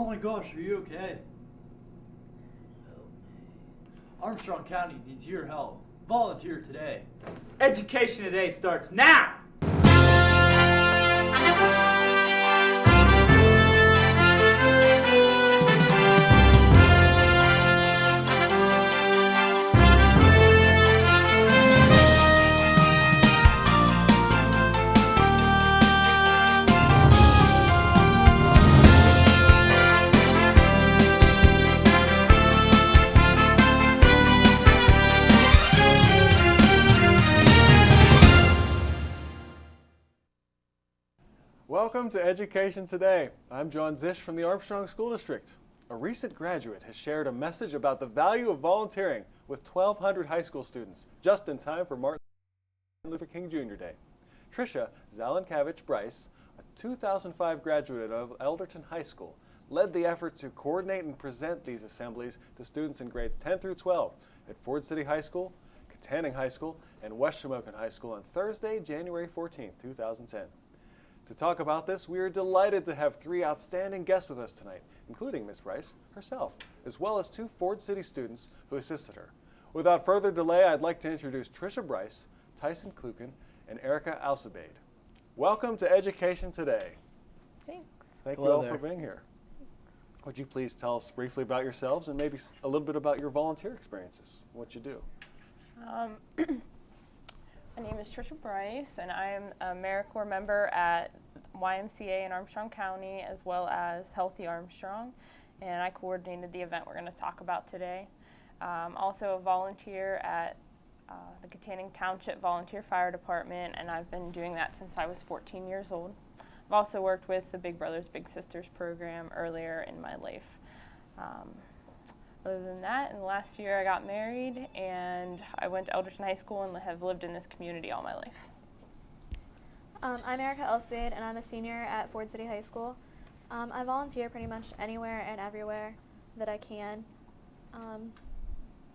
Oh my gosh, are you okay? Armstrong County needs your help. Volunteer today. Education Today starts now! Welcome to Education Today. I'm John Zish from the Armstrong School District. A recent graduate has shared a message about the value of volunteering with 1,200 high school students, just in time for Martin Luther King Jr. Day. Tricia Zalenkavich-Bryce, a 2005 graduate of Elderton High School, led the effort to coordinate and present these assemblies to students in grades 10 through 12 at Ford City High School, Katanning High School, and West Shamokin High School on Thursday, January 14, 2010. To talk about this, we are delighted to have three outstanding guests with us tonight, including Ms. Bryce herself, as well as two Ford City students who assisted her. Without further delay, I'd like to introduce Tricia Bryce, Tyson Kluken, and Erica Alcibiade. Welcome to Education Today. Thanks. Thank you all for being here. Would you please tell us briefly about yourselves and maybe a little bit about your volunteer experiences, what you do? My name is Tricia Bryce, and I am a AmeriCorps member at YMCA in Armstrong County, as well as Healthy Armstrong, and I coordinated the event we're going to talk about today. Also a volunteer at the Katanning Township Volunteer Fire Department, and I've been doing that since I was 14 years old. I've also worked with the Big Brothers Big Sisters program earlier in my life. Other than that, in the last year I got married and I went to Elderton High School and have lived in this community all my life. I'm Erica Alcibiade, and I'm a senior at Ford City High School. I volunteer pretty much anywhere and everywhere that I can,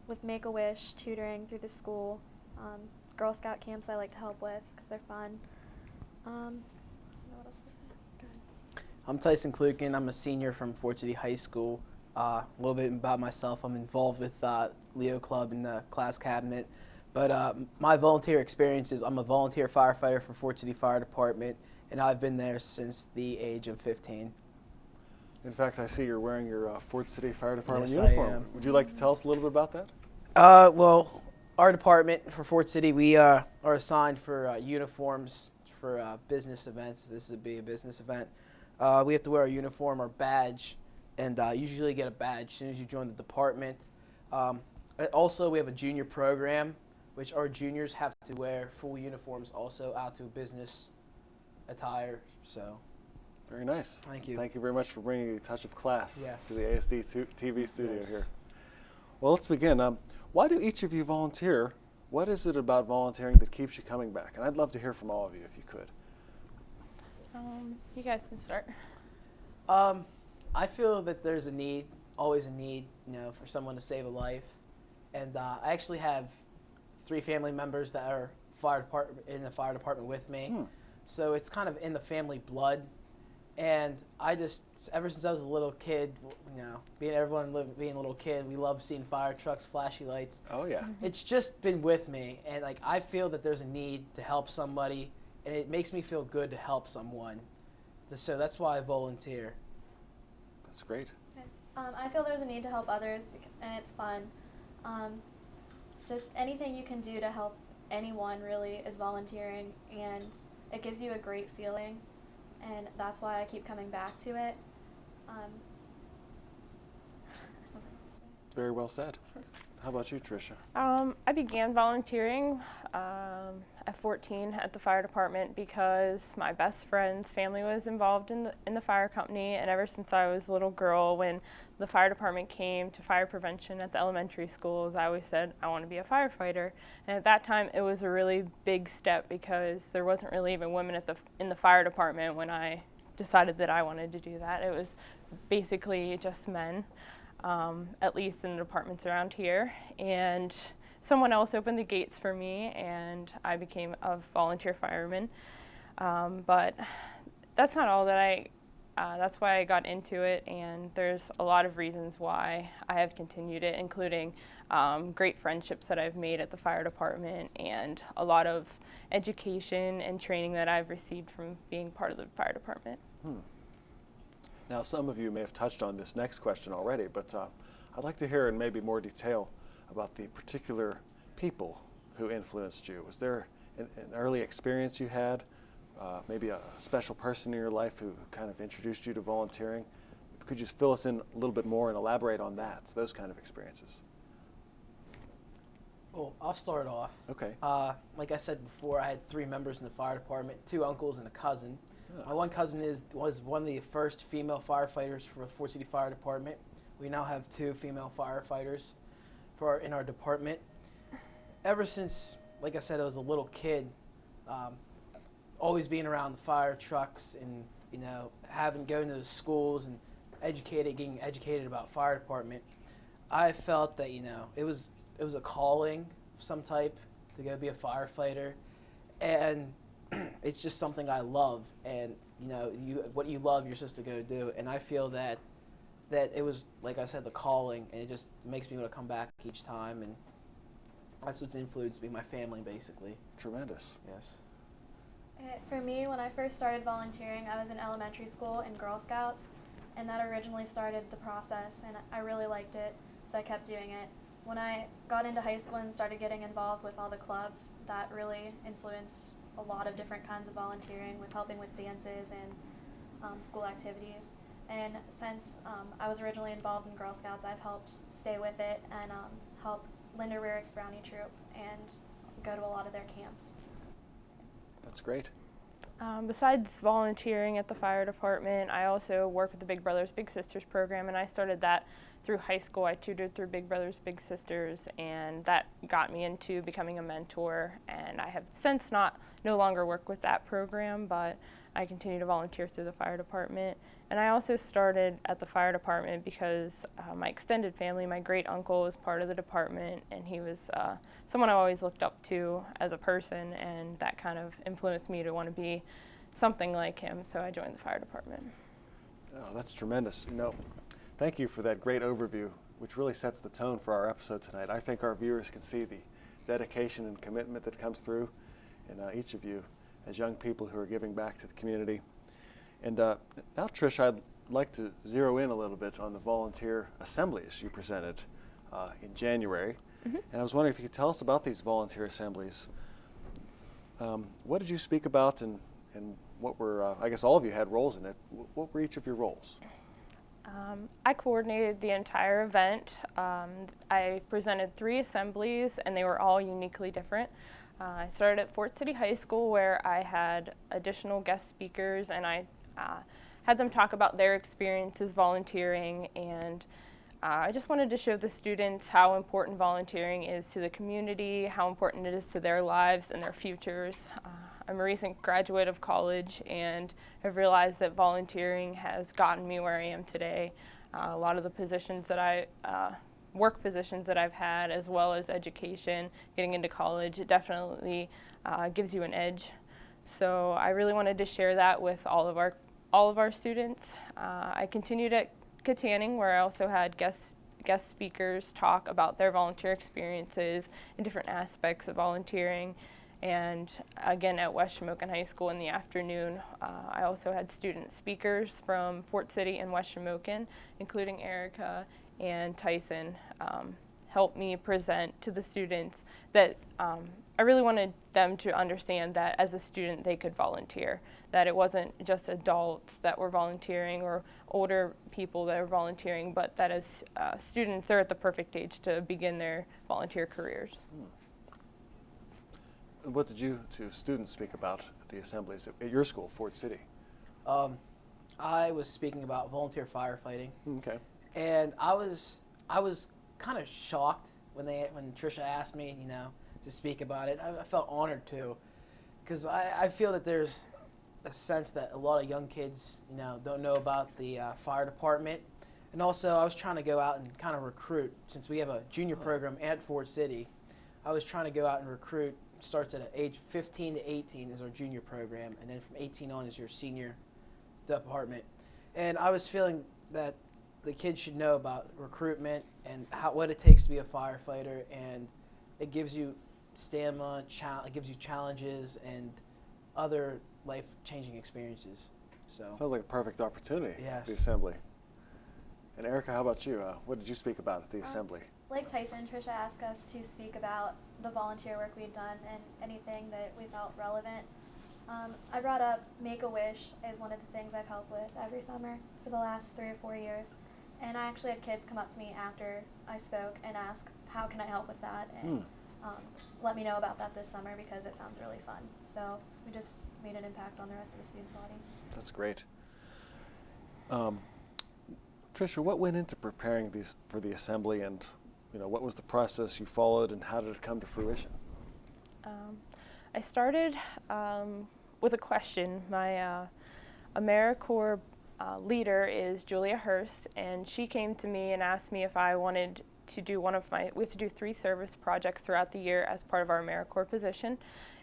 with Make-A-Wish, tutoring through the school, Girl Scout camps I like to help with because they're fun. What else was there? Go ahead. I'm Tyson Kluken. I'm a senior from Ford City High School. A little bit about myself. I'm involved with Leo Club in the class cabinet. But my volunteer experience is I'm a volunteer firefighter for Ford City Fire Department, and I've been there since the age of 15. In fact, I see you're wearing your Ford City Fire Department Yes, uniform. I am. Would you like to tell us a little bit about that? Well, our department for Ford City, we are assigned for uniforms for business events. This would be a business event. We have to wear a uniform or badge, and usually get a badge as soon as you join the department. Also, we have a junior program, which our juniors have to wear full uniforms also out to business attire. So, very nice. Thank you. Thank you very much for bringing a touch of class Yes. to the AHS-TV studio Yes. here. Well, let's begin. Why do each of you volunteer? What is it about volunteering that keeps you coming back? And I'd love to hear from all of you if you could. You guys can start. I feel that there's a need, always a need, for someone to save a life. And I actually have 3 family members that are in the fire department with me. So it's kind of in the family blood. And I just, ever since I was a little kid, being a little kid, we love seeing fire trucks, flashy lights. Oh, yeah. It's just been with me. And I feel that there's a need to help somebody, and it makes me feel good to help someone. So that's why I volunteer. That's great. I feel there's a need to help others, and it's fun. Just anything you can do to help anyone really is volunteering, and it gives you a great feeling, and that's why I keep coming back to it. Very well said. How about you, Tricia? I began volunteering at 14 at the fire department because my best friend's family was involved in the fire company, and ever since I was a little girl, when the fire department came to fire prevention at the elementary schools, I always said I want to be a firefighter. And at that time, it was a really big step because there wasn't really even women in the fire department when I decided that I wanted to do that. It was basically just men. At least in the departments around here, and someone else opened the gates for me, and I became a volunteer fireman. But that's not all that I that's why I got into it, and there's a lot of reasons why I have continued it, including great friendships that I've made at the fire department and a lot of education and training that I've received from being part of the fire department. Now, some of you may have touched on this next question already, but I'd like to hear in maybe more detail about the particular people who influenced you. Was there an early experience you had, maybe a special person in your life who kind of introduced you to volunteering? Could you fill us in a little bit more and elaborate on that, those kind of experiences? Well, I'll start off. Okay. Like I said before, I had 3 members in the fire department, 2 uncles and a cousin. Oh. My one cousin was one of the first female firefighters for the Fort City Fire Department. We now have 2 female firefighters in our department. Ever since, like I said, I was a little kid, always being around the fire trucks and going to the schools and getting educated about fire department, I felt that it was a calling of some type to go be a firefighter, and it's just something I love, and what you love you're supposed to go do, and I feel that it was, like I said, the calling, and it just makes me want to come back each time, and that's what's influenced me, my family basically. Tremendous. Yes. For me, when I first started volunteering, I was in elementary school in Girl Scouts, and that originally started the process, and I really liked it, so I kept doing it. When I got into high school and started getting involved with all the clubs, that really influenced a lot of different kinds of volunteering, with helping with dances and school activities. And since I was originally involved in Girl Scouts, I've helped stay with it and help Linda Rarick's Brownie Troop and go to a lot of their camps. That's great. Besides volunteering at the fire department, I also work with the Big Brothers Big Sisters program, and I started that through high school. I tutored through Big Brothers Big Sisters, and that got me into becoming a mentor, and I have since no longer work with that program, but I continue to volunteer through the fire department. And I also started at the fire department because my extended family, my great uncle was part of the department, and he was someone I always looked up to as a person, and that kind of influenced me to want to be something like him, so I joined the fire department. Oh, that's tremendous. Thank you for that great overview, which really sets the tone for our episode tonight. I think our viewers can see the dedication and commitment that comes through in each of you as young people who are giving back to the community. And now, Trish, I'd like to zero in a little bit on the volunteer assemblies you presented in January. Mm-hmm. And I was wondering if you could tell us about these volunteer assemblies. What did you speak about, and what were, I guess all of you had roles in it. What were each of your roles? I coordinated the entire event. I presented 3 assemblies, and they were all uniquely different. I started at Fort City High School, where I had additional guest speakers, and I had them talk about their experiences volunteering, and I just wanted to show the students how important volunteering is to the community, how important it is to their lives and their futures. I'm a recent graduate of college and have realized that volunteering has gotten me where I am today. A lot of the positions that work positions that I've had, as well as education, getting into college, it definitely gives you an edge. So I really wanted to share that with all of our students. I continued at Katanning, where I also had guest speakers talk about their volunteer experiences and different aspects of volunteering. And again, at West Shamokin High School in the afternoon, I also had student speakers from Fort City and West Shamokin, including Erica and Tyson, help me present to the students that I really wanted them to understand that as a student they could volunteer, that it wasn't just adults that were volunteering or older people that are volunteering, but that as students they're at the perfect age to begin their volunteer careers. What did you two students speak about at the assemblies at your school, Fort City? I was speaking about volunteer firefighting. Okay. And I was kind of shocked when Tricia asked me, to speak about it. I felt honored too, because I feel that there's a sense that a lot of young kids, don't know about the fire department. And also, I was trying to go out and kind of recruit, since we have a junior program at Fort City. I was trying to go out and recruit. Starts at age 15 to 18 is our junior program, and then from 18 on is your senior department. And I was feeling that the kids should know about recruitment and what it takes to be a firefighter, and it gives you stamina, it gives you challenges and other life-changing experiences. So Sounds like a perfect opportunity. Yes. The assembly. And Erica, how about you? What did you speak about at the assembly? Like Tyson, Trisha asked us to speak about the volunteer work we'd done and anything that we felt relevant. I brought up Make-A-Wish is one of the things I've helped with every summer for the last 3 or 4 years. And I actually had kids come up to me after I spoke and ask, how can I help with that? And let me know about that this summer because it sounds really fun. So we just made an impact on the rest of the student body. That's great. Trisha, what went into preparing these for the assembly, and what was the process you followed, and how did it come to fruition? I started with a question. My AmeriCorps leader is Julia Hurst, and she came to me and asked me if I wanted to do we have to do 3 service projects throughout the year as part of our AmeriCorps position.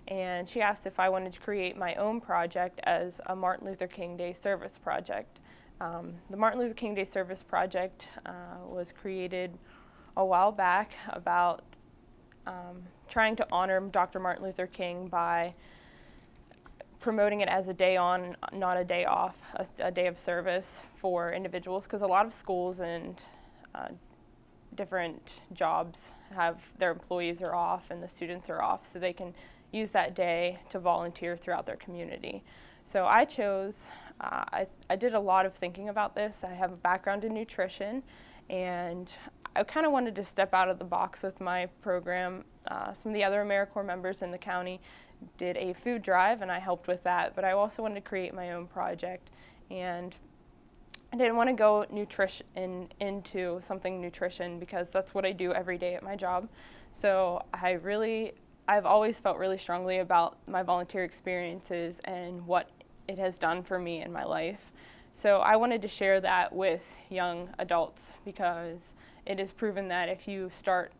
And she asked if I wanted to create my own project as a Martin Luther King Day service project. The Martin Luther King Day service project was created a while back about trying to honor Dr. Martin Luther King by promoting it as a day on, not a day off, a day of service for individuals, because a lot of schools and different jobs have their employees are off and the students are off, so they can use that day to volunteer throughout their community. So I chose, I did a lot of thinking about this. I have a background in nutrition, and I kind of wanted to step out of the box with my program. Some of the other AmeriCorps members in the county did a food drive, and I helped with that, but I also wanted to create my own project. And I didn't want to go into something nutrition because that's what I do every day at my job. So I've always felt really strongly about my volunteer experiences and what it has done for me in my life. So I wanted to share that with young adults because it is proven that if you start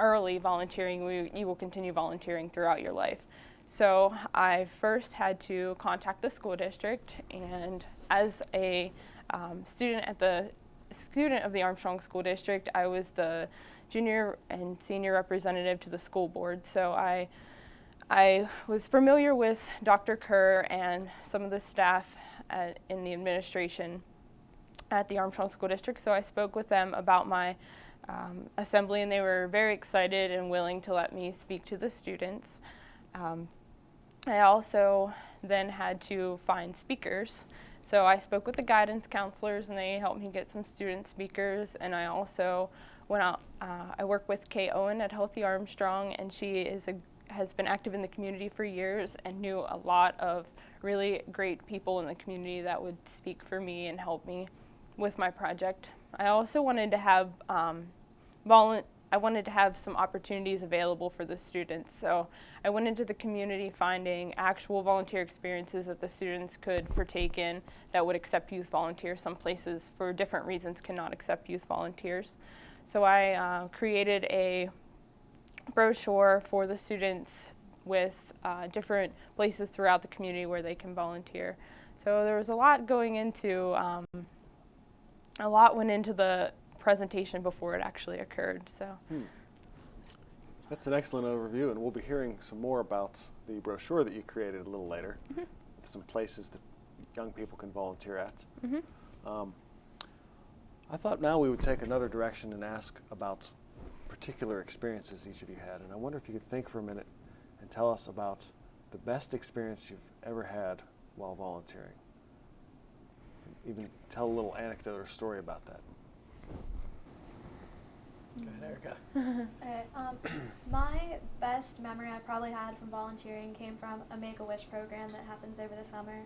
early volunteering, you will continue volunteering throughout your life. So I first had to contact the school district, and as a student of the Armstrong School District, I was the junior and senior representative to the school board. So I was familiar with Dr. Kerr and some of the staff in the administration at the Armstrong School District. So I spoke with them about my assembly, and they were very excited and willing to let me speak to the students. I also then had to find speakers. So I spoke with the guidance counselors, and they helped me get some student speakers. And I also went out, I work with Kay Owen at Healthy Armstrong, and she has been active in the community for years and knew a lot of really great people in the community that would speak for me and help me with my project. I also wanted to have some opportunities available for the students. So I went into the community finding actual volunteer experiences that the students could partake in that would accept youth volunteers. Some places, for different reasons, cannot accept youth volunteers. So I created a brochure for the students with different places throughout the community where they can volunteer. So there was a lot going into, a lot went into the presentation before it actually occurred. So That's an excellent overview, and we'll be hearing some more about the brochure that you created a little later, with some places that young people can volunteer at. I thought now we would take another direction and ask about particular experiences each of you had, and I wonder if you could think for a minute and tell us about the best experience you've ever had while volunteering. Even tell a little anecdote or story about that. Go ahead, Erica. My best memory I probably had from volunteering came from a Make-A-Wish program that happens over the summer.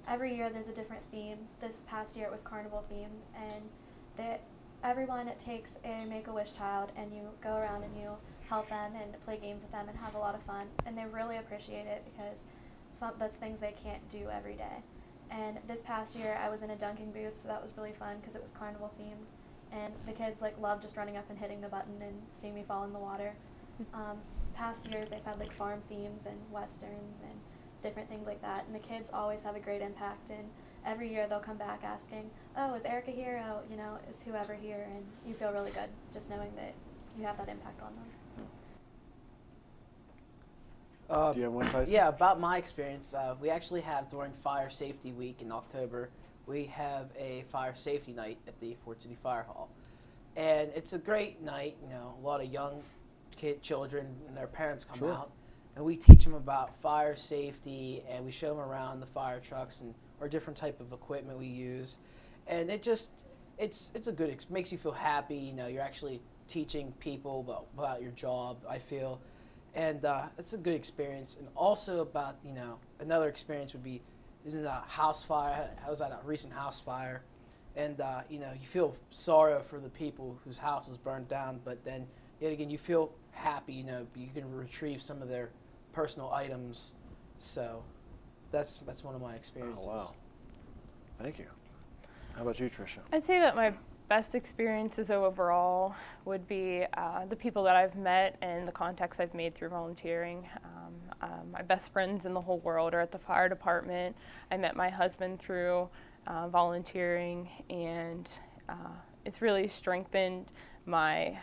Every year there's a different theme. This past year it was carnival themed, and everyone takes a Make-A-Wish child, and you go around and you help them and play games with them and have a lot of fun, and they really appreciate it because that's things they can't do every day. And this past year I was in a dunking booth, so that was really fun because it was carnival themed. And the kids loved just running up and hitting the button and seeing me fall in the water. Past years they've had farm themes and westerns and different things like that. And the kids always have a great impact, and every year they'll come back asking, oh, is Erica here? Oh, you know, is whoever here? And you feel really good just knowing that you have that impact on them. Do you have one, Tyson? Yeah, about my experience, we actually have during Fire Safety Week in October, we have a fire safety night at the Fort City Fire Hall. And it's a great night, you know, a lot of young children and their parents come out. And we teach them about fire safety, and we show them around the fire trucks and or different type of equipment we use. And it just, it's a good, it makes you feel happy, you know, you're actually teaching people about your job, I feel. And it's a good experience. And also about, you know, another experience would be, isn't a house fire. I was at a recent house fire. And, you know, you feel sorrow for the people whose house was burned down. But then, yet again, you feel happy, you know, you can retrieve some of their personal items. So that's one of my experiences. Oh, wow. Thank you. How about you, Tricia? I'd say that my best experiences overall would be the people that I've met and the contacts I've made through volunteering. My best friends in the whole world are at the fire department. I met my husband through volunteering, and it's really strengthened my,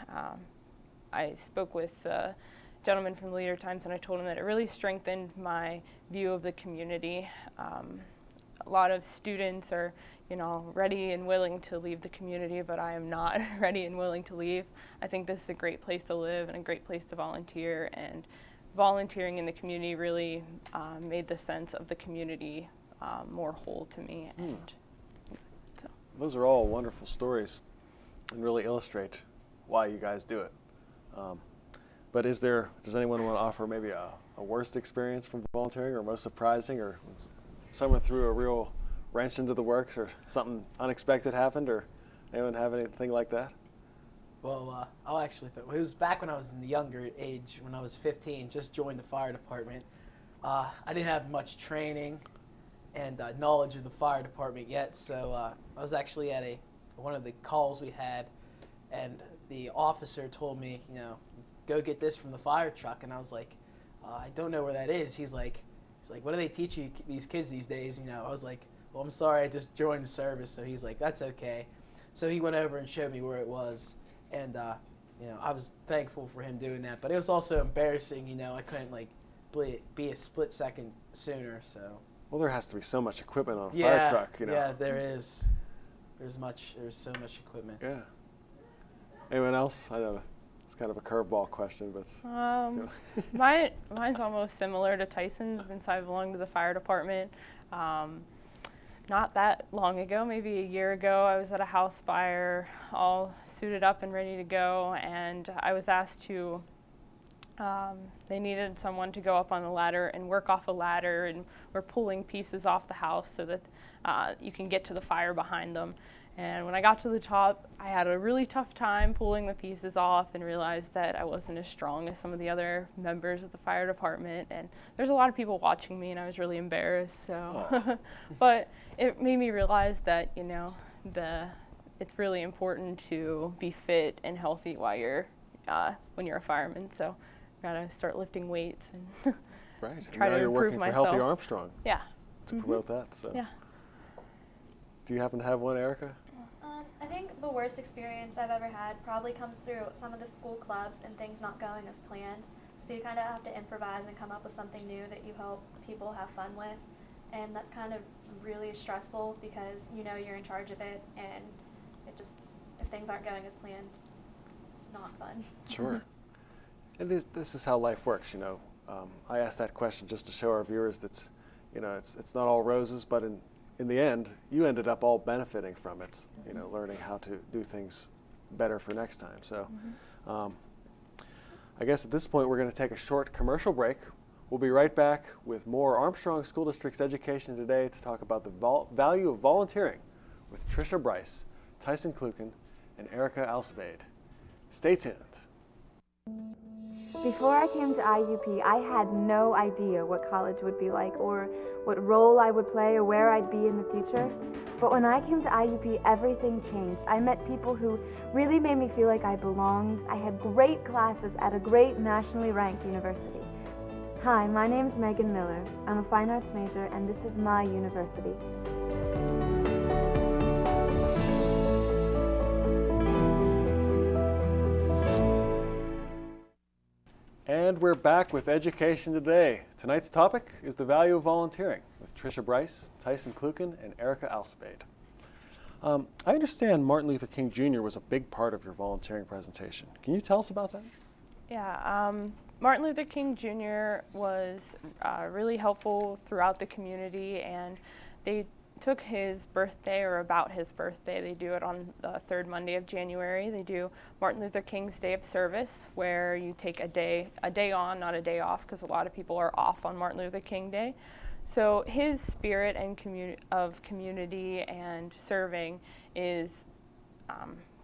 I spoke with a gentleman from Leader Times, and I told him that it really strengthened my view of the community. A lot of students are, you know, ready and willing to leave the community, but I am not ready and willing to leave. I think this is a great place to live and a great place to volunteer, and volunteering in the community really made the sense of the community more whole to me. And so. Those are all wonderful stories and really illustrate why you guys do it. But does anyone want to offer maybe a worst experience from volunteering, or most surprising, or someone threw a real wrench into the works, or something unexpected happened, or anyone have anything like that? Well, I'll actually it was back when I was in the younger age, when I was 15, just joined the fire department. I didn't have much training and knowledge of the fire department yet, so I was actually at one of the calls we had, and the officer told me, you know, go get this from the fire truck, and I was like, I don't know where that is. He's like, what do they teach you these kids these days? You know, I was like, well, I'm sorry, I just joined the service. So he's like, that's okay. So he went over and showed me where it was, and you know, I was thankful for him doing that. But it was also embarrassing, you know, I couldn't like be a split second sooner. So. Well, there has to be so much equipment on a fire truck, you know. Yeah, there is. There's so much equipment. Yeah. Anyone else? I know it's kind of a curveball question, but. Mine's almost similar to Tyson's, since I belong to the fire department. Not that long ago, maybe a year ago, I was at a house fire, all suited up and ready to go, and I was asked to, they needed someone to go up on the ladder and work off a ladder, and we're pulling pieces off the house so that you can get to the fire behind them. And when I got to the top, I had a really tough time pulling the pieces off, and realized that I wasn't as strong as some of the other members of the fire department. And there's a lot of people watching me, and I was really embarrassed. So, but it made me realize that, you know, it's really important to be fit and healthy while when you're a fireman. So, gotta start lifting weights and right. try and now to you're improve working myself. for Healthy Armstrong. Yeah. To promote that. So. Yeah. Do you happen to have one, Erica? I think the worst experience I've ever had probably comes through some of the school clubs and things not going as planned. So you kind of have to improvise and come up with something new that you hope people have fun with. And that's kind of really stressful, because you know you're in charge of it, and if things aren't going as planned, it's not fun. Sure. And this is how life works, you know. I asked that question just to show our viewers that, you know, it's not all roses, but in the end, you ended up all benefiting from it, you know, learning how to do things better for next time. So I guess at this point, we're going to take a short commercial break. We'll be right back with more Armstrong School District's Education Today to talk about the value of volunteering with Tricia Bryce, Tyson Kluken, and Erica Alcibiade. Stay tuned. Before I came to IUP, I had no idea what college would be like, or what role I would play, or where I'd be in the future. But when I came to IUP, everything changed. I met people who really made me feel like I belonged. I had great classes at a great nationally ranked university. Hi, my name's Megan Miller. I'm a fine arts major, and this is my university. And we're back with Education Today. Tonight's topic is the value of volunteering with Tricia Bryce, Tyson Kluken, and Erica Alcibiade. I understand Martin Luther King Jr. was a big part of your volunteering presentation. Can you tell us about that? Yeah, Martin Luther King Jr. was really helpful throughout the community, and they took his birthday, or about his birthday, they do it on the third Monday of January. They do Martin Luther King's Day of Service, where you take a day on, not a day off, because a lot of people are off on Martin Luther King Day. So his spirit and community and serving is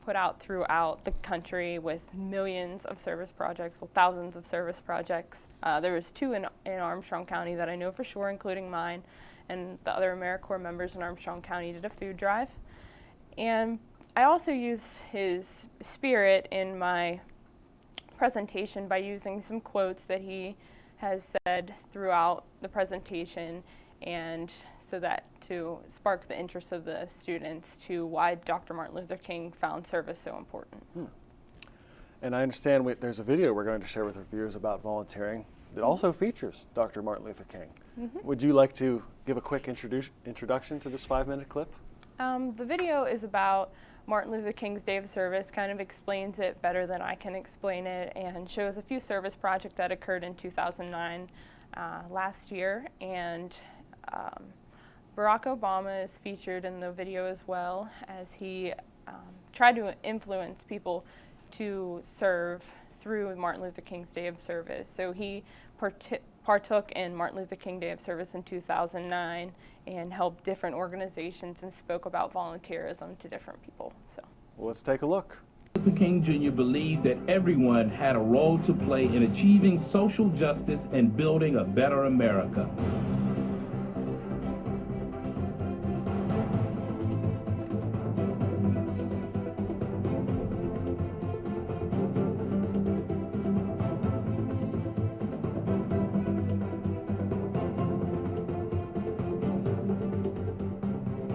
put out throughout the country with millions of service projects, well, thousands of service projects. There was 2 in Armstrong County that I know for sure, including mine, and the other AmeriCorps members in Armstrong County did a food drive. And I also used his spirit in my presentation by using some quotes that he has said throughout the presentation, and so that to spark the interest of the students to why Dr. Martin Luther King found service so important. And I understand there's a video we're going to share with our viewers about volunteering that also features Dr. Martin Luther King. Would you like to give a quick introduction to this 5-minute clip? The video is about Martin Luther King's Day of Service, kind of explains it better than I can explain it, and shows a few service projects that occurred in 2009 last year. And Barack Obama is featured in the video as well, as he tried to influence people to serve through Martin Luther King's Day of Service. So he partook in Martin Luther King Day of Service in 2009 and helped different organizations and spoke about volunteerism to different people. So, well, let's take a look. Luther King Jr. believed that everyone had a role to play in achieving social justice and building a better America.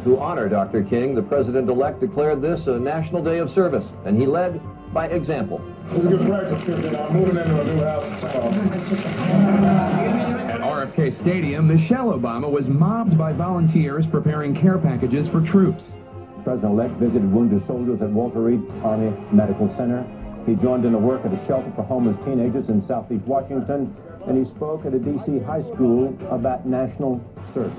To honor Dr. King, the president-elect declared this a National Day of Service, and he led by example. It's a good practice, because I'm moving into a new house. At RFK Stadium, Michelle Obama was mobbed by volunteers preparing care packages for troops. The president-elect visited wounded soldiers at Walter Reed Army Medical Center. He joined in the work at a shelter for homeless teenagers in Southeast Washington, and he spoke at a D.C. high school about national service.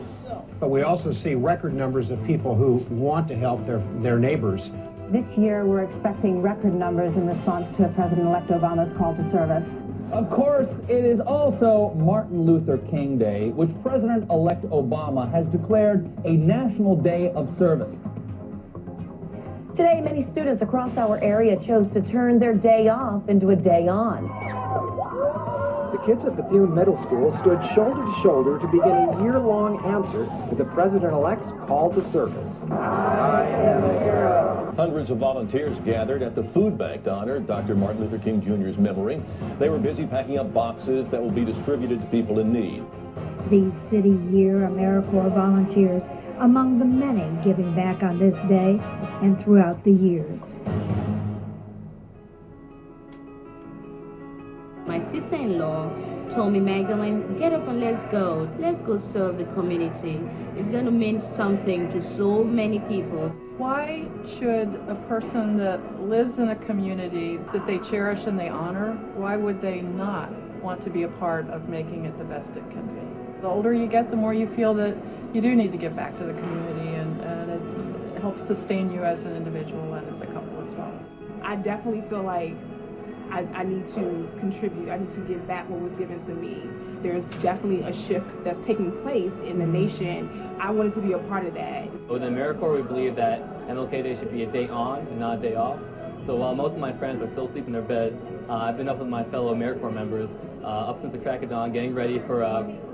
But we also see record numbers of people who want to help their neighbors. This year, we're expecting record numbers in response to President-elect Obama's call to service. Of course, it is also Martin Luther King Day, which President-elect Obama has declared a National Day of Service. Today, many students across our area chose to turn their day off into a day on. The kids at Bethune Middle School stood shoulder to shoulder to begin a year-long answer to the President-elect's call to service. I am a hero. Hundreds of volunteers gathered at the food bank to honor Dr. Martin Luther King Jr.'s memory. They were busy packing up boxes that will be distributed to people in need. These City Year AmeriCorps volunteers among the many giving back on this day and throughout the years. My sister-in-law told me, Magdalene, get up and let's go. Let's go serve the community. It's going to mean something to so many people. Why should a person that lives in a community that they cherish and they honor, why would they not want to be a part of making it the best it can be? The older you get, the more you feel that you do need to give back to the community, and it helps sustain you as an individual and as a couple as well. I definitely feel like I need to contribute. I need to give back what was given to me. There's definitely a shift that's taking place in the nation. I wanted to be a part of that. With AmeriCorps, we believe that MLK Day should be a day on and not a day off. So while most of my friends are still sleeping in their beds, I've been up with my fellow AmeriCorps members up since the crack of dawn, getting ready for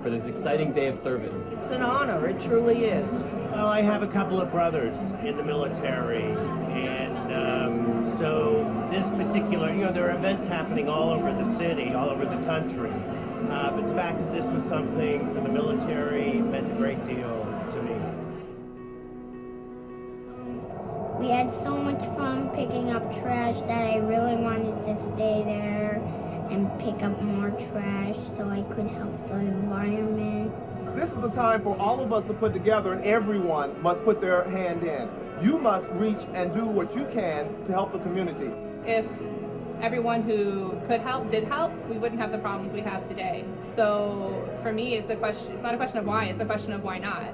this exciting day of service. It's an honor, it truly is. Well, I have a couple of brothers in the military, and so this particular, there are events happening all over the city, all over the country, but the fact that this was something for the military meant a great deal to me. We had so much fun picking up trash that I really wanted to stay there and pick up more trash so I could help the environment. This is a time for all of us to put together, and everyone must put their hand in. You must reach and do what you can to help the community. If everyone who could help did help, we wouldn't have the problems we have today. So for me, it's not a question of why, it's a question of why not.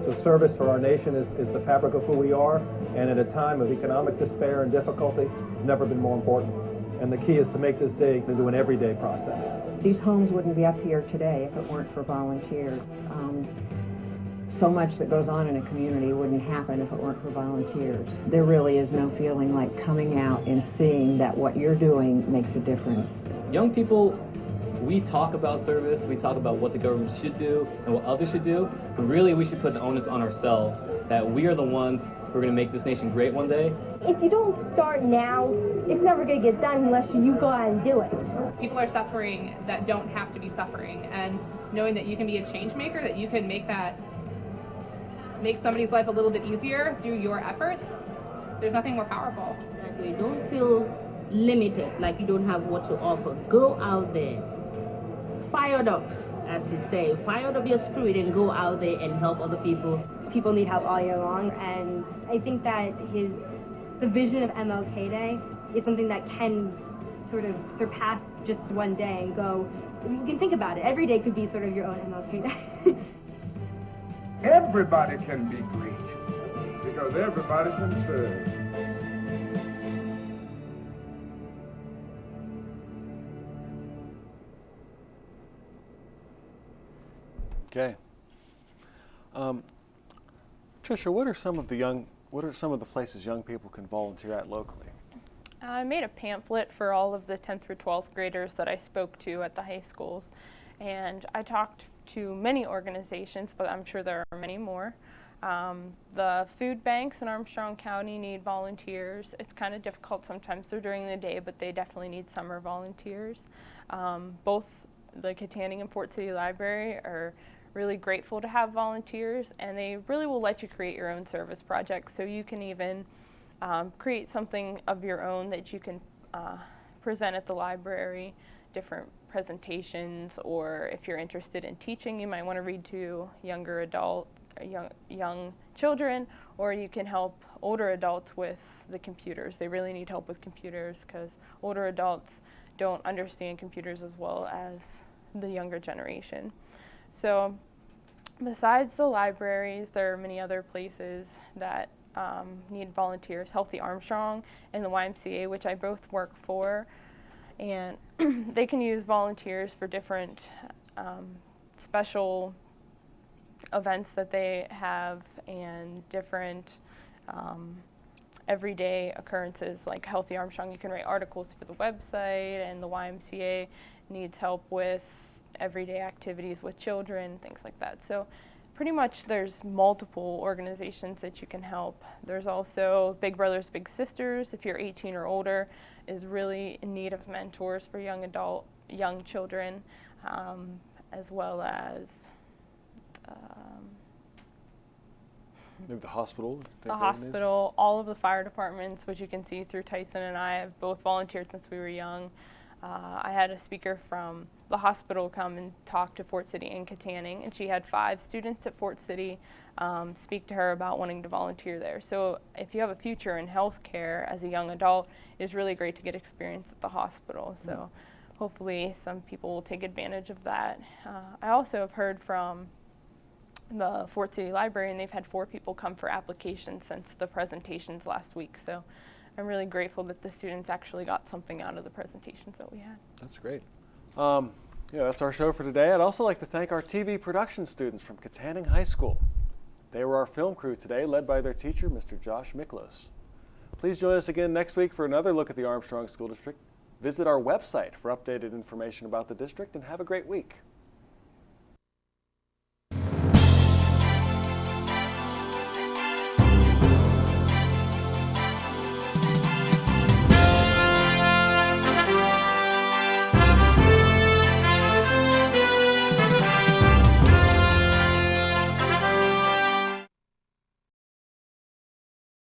So service for our nation is the fabric of who we are, and at a time of economic despair and difficulty, it's never been more important. And the key is to make this day into an everyday process. These homes wouldn't be up here today if it weren't for volunteers. So much that goes on in a community wouldn't happen if it weren't for volunteers. There really is no feeling like coming out and seeing that what you're doing makes a difference. Young people, we talk about service, we talk about what the government should do and what others should do, but really we should put an onus on ourselves that we are the ones who are going to make this nation great one day. If you don't start now, it's never going to get done unless you go out and do it. People are suffering that don't have to be suffering, and knowing that you can be a change maker, that you can make somebody's life a little bit easier through your efforts, there's nothing more powerful. That way, don't feel limited, like you don't have what to offer. Go out there, fired up, as you say, fired up your spirit and go out there and help other people. People need help all year long, and I think that the vision of MLK Day is something that can sort of surpass just one day and go, you can think about it, every day could be sort of your own MLK Day. Everybody can be great because everybody can serve. Okay. Tricia, what are some of the places young people can volunteer at locally? I made a pamphlet for all of the 10th through 12th graders that I spoke to at the high schools, and I talked to many organizations, but I'm sure there are many more. The food banks in Armstrong County need volunteers. It's kind of difficult sometimes, they're during the day, but they definitely need summer volunteers. Both the Katanning and Fort City Library are really grateful to have volunteers, and they really will let you create your own service projects, so you can even create something of your own that you can present at the library, different presentations, or if you're interested in teaching, you might want to read to younger adults, young children, or you can help older adults with the computers. They really need help with computers because older adults don't understand computers as well as the younger generation. So besides the libraries, there are many other places that need volunteers. Healthy Armstrong and the YMCA, which I both work for, and they can use volunteers for different special events that they have and different everyday occurrences. Like Healthy Armstrong, you can write articles for the website, and the YMCA needs help with everyday activities with children, things like that. So pretty much there's multiple organizations that you can help. There's also Big Brothers Big Sisters, if you're 18 or older, is really in need of mentors for young children, as well as maybe the hospital. The hospital, all of the fire departments, which you can see through Tyson and I have both volunteered since we were young. I had a speaker from the hospital come and talk to Fort City and Katanning, and she had 5 students at Fort City speak to her about wanting to volunteer there. So if you have a future in healthcare as a young adult, it's really great to get experience at the hospital. So hopefully some people will take advantage of that. I also have heard from the Fort City Library, and they've had 4 people come for applications since the presentations last week. So I'm really grateful that the students actually got something out of the presentations that we had. That's great. That's our show for today. I'd also like to thank our TV production students from Katanning High School. They were our film crew today, led by their teacher, Mr. Josh Miklos. Please join us again next week for another look at the Armstrong School District. Visit our website for updated information about the district, and have a great week.